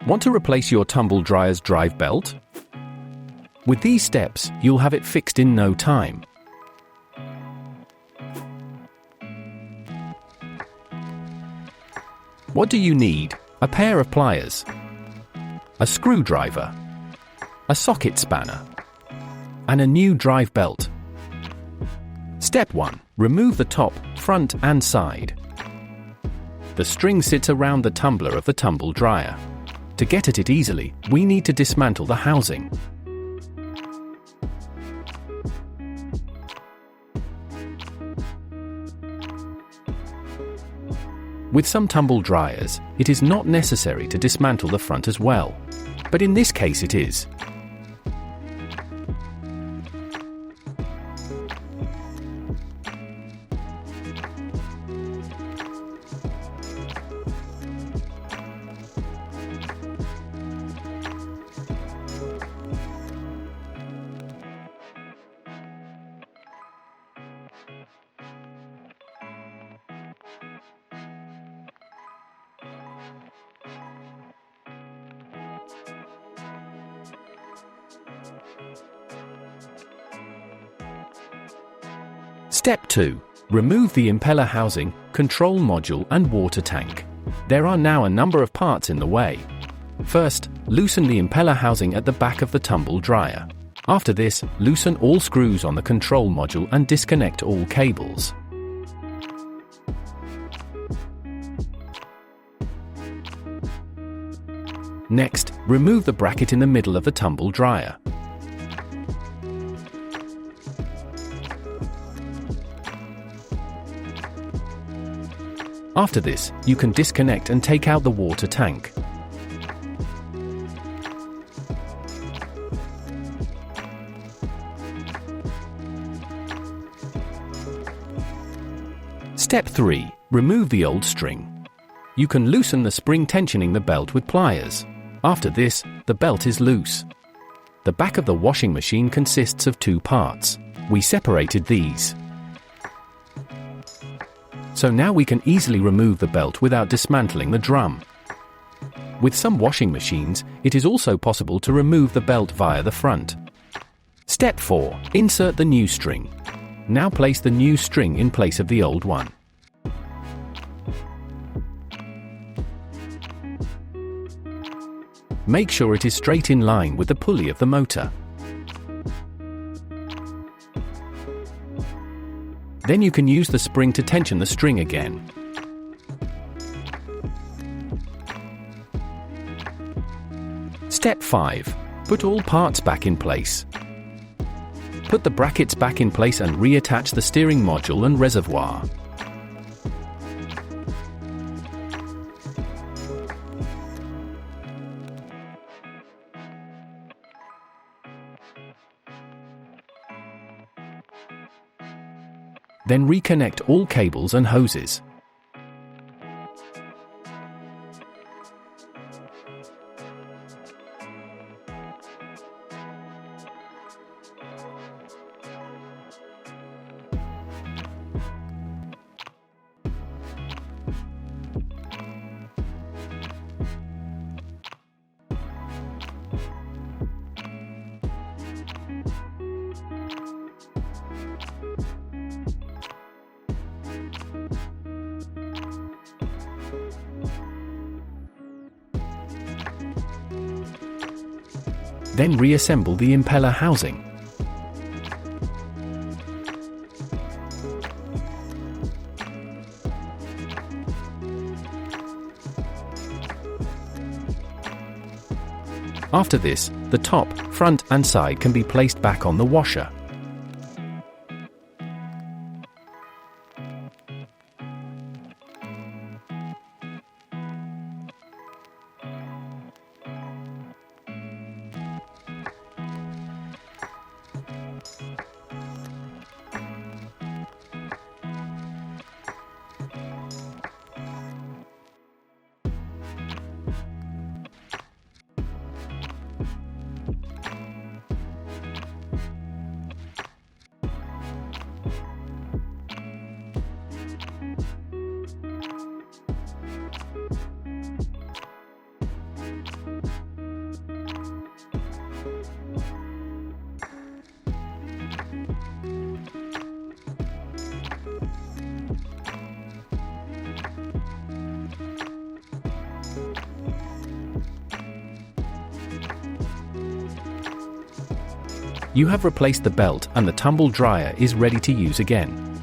Want to replace your tumble dryer's drive belt? With these steps, you'll have it fixed in no time. What do you need? A pair of pliers, a screwdriver, a socket spanner, and a new drive belt. Step 1. Remove the top, front, and side. The string sits around the tumbler of the tumble dryer. To get at it easily, we need to dismantle the housing. With some tumble dryers, it is not necessary to dismantle the front as well, but in this case it is. Step 2. Remove the impeller housing, control module, and water tank. There are now a number of parts in the way. First, loosen the impeller housing at the back of the tumble dryer. After this, loosen all screws on the control module and disconnect all cables. Next, remove the bracket in the middle of the tumble dryer. After this, you can disconnect and take out the water tank. Step 3. Remove the old string. You can loosen the spring tensioning the belt with pliers. After this, the belt is loose. The back of the washing machine consists of 2 parts. We separated these. So now we can easily remove the belt without dismantling the drum. With some washing machines, it is also possible to remove the belt via the front. Step 4. Insert the new string. Now place the new string in place of the old one. Make sure it is straight in line with the pulley of the motor. Then you can use the spring to tension the string again. Step 5. Put all parts back in place. Put the brackets back in place and reattach the steering module and reservoir. Then reconnect all cables and hoses. Then reassemble the impeller housing. After this, the top, front, and side can be placed back on the washer. You have replaced the belt and the tumble dryer is ready to use again.